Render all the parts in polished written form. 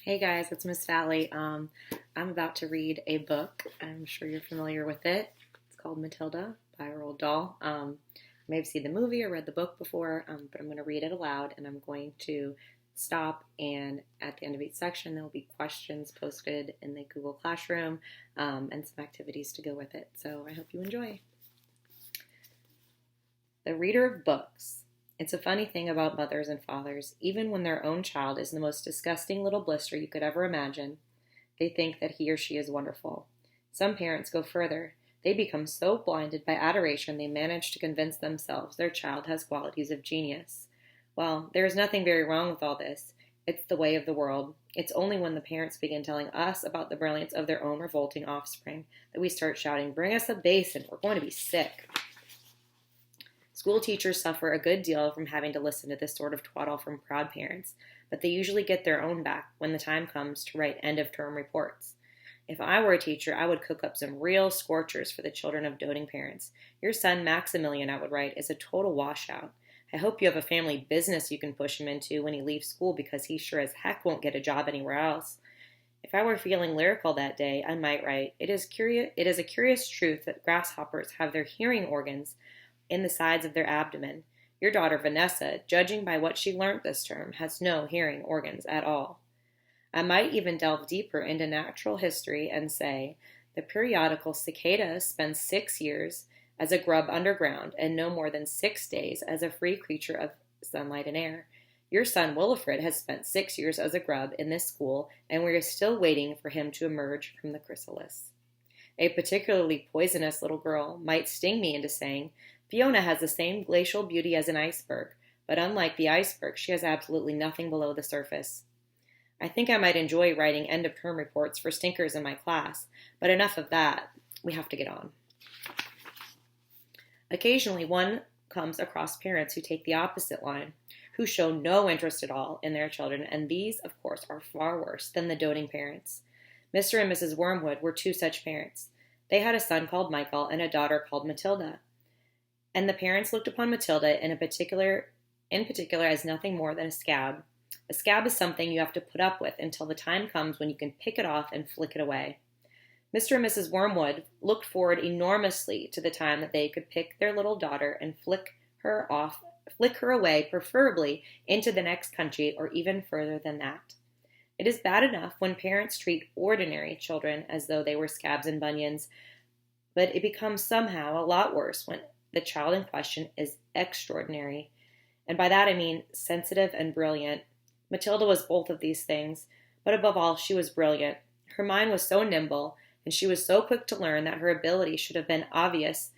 Hey guys, it's Miss Valley. I'm about to read a book. I'm sure you're familiar with it. It's called Matilda by Roald Dahl. You may have seen the movie or read the book before, but I'm going to read it aloud and I'm going to stop, and at the end of each section there will be questions posted in the Google Classroom and some activities to go with it. So I hope you enjoy. The reader of books. It's a funny thing about mothers and fathers. Even when their own child is the most disgusting little blister you could ever imagine, they think that he or she is wonderful. Some parents go further. They become so blinded by adoration they manage to convince themselves their child has qualities of genius. Well, there is nothing very wrong with all this. It's the way of the world. It's only when the parents begin telling us about the brilliance of their own revolting offspring that we start shouting, "Bring us a basin, we're going to be sick." School teachers suffer a good deal from having to listen to this sort of twaddle from proud parents, but they usually get their own back when the time comes to write end-of-term reports. If I were a teacher, I would cook up some real scorchers for the children of doting parents. Your son, Maximilian, I would write, is a total washout. I hope you have a family business you can push him into when he leaves school, because he sure as heck won't get a job anywhere else. If I were feeling lyrical that day, I might write, It is a curious truth that grasshoppers have their hearing organs in the sides of their abdomen. Your daughter Vanessa, judging by what she learnt this term, has no hearing organs at all. I might even delve deeper into natural history and say, the periodical cicada spends 6 years as a grub underground and no more than 6 days as a free creature of sunlight and air. Your son Wilfred has spent 6 years as a grub in this school, and we are still waiting for him to emerge from the chrysalis. A particularly poisonous little girl might sting me into saying, Fiona has the same glacial beauty as an iceberg, but unlike the iceberg, she has absolutely nothing below the surface. I think I might enjoy writing end-of-term reports for stinkers in my class, but enough of that. We have to get on. Occasionally, one comes across parents who take the opposite line, who show no interest at all in their children, and these, of course, are far worse than the doting parents. Mr. and Mrs. Wormwood were two such parents. They had a son called Michael and a daughter called Matilda. And the parents looked upon Matilda in particular as nothing more than a scab. A scab is something you have to put up with until the time comes when you can pick it off and flick it away. Mr. and Mrs. Wormwood looked forward enormously to the time that they could pick their little daughter and flick her away, preferably into the next country or even further than that. It is bad enough when parents treat ordinary children as though they were scabs and bunions, but it becomes somehow a lot worse when the child in question is extraordinary. And by that I mean sensitive and brilliant. Matilda was both of these things, but above all, she was brilliant. Her mind was so nimble, and she was so quick to learn that her ability should have been obvious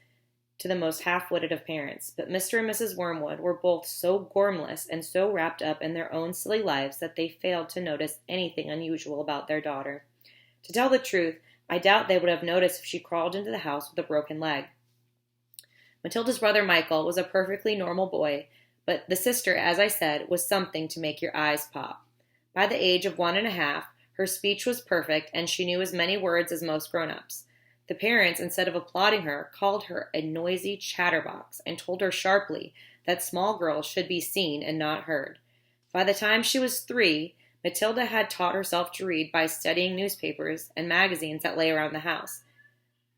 to the most half-witted of parents. But Mr. and Mrs. Wormwood were both so gormless and so wrapped up in their own silly lives that they failed to notice anything unusual about their daughter. To tell the truth, I doubt they would have noticed if she crawled into the house with a broken leg. Matilda's brother Michael was a perfectly normal boy, but the sister, as I said, was something to make your eyes pop. By the age of 1.5, her speech was perfect, and she knew as many words as most grown-ups. The parents, instead of applauding her, called her a noisy chatterbox and told her sharply that small girls should be seen and not heard. By the time she was 3, Matilda had taught herself to read by studying newspapers and magazines that lay around the house.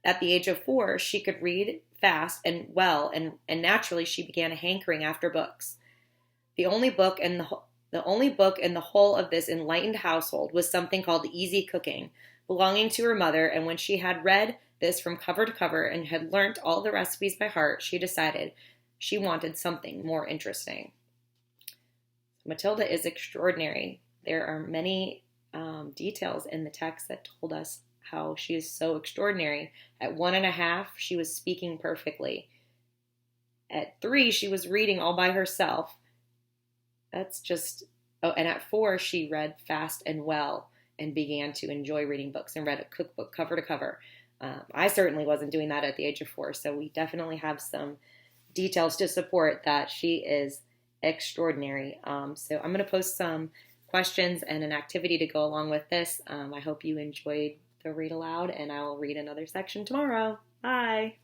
At the age of 4, she could read fast and well, and naturally she began hankering after books. The only book in the whole of this enlightened household was something called Easy Cooking, belonging to her mother, and when she had read this from cover to cover and had learnt all the recipes by heart, she decided she wanted something more interesting. Matilda is extraordinary. There are many details in the text that told us how she is so extraordinary. At 1.5, she was speaking perfectly. At 3, she was reading all by herself. And at 4, she read fast and well and began to enjoy reading books and read a cookbook cover to cover. I certainly wasn't doing that at the age of 4, so we definitely have some details to support that she is extraordinary. So I'm going to post some questions and an activity to go along with this. I hope you enjoyed the read aloud, and I will read another section tomorrow. Bye!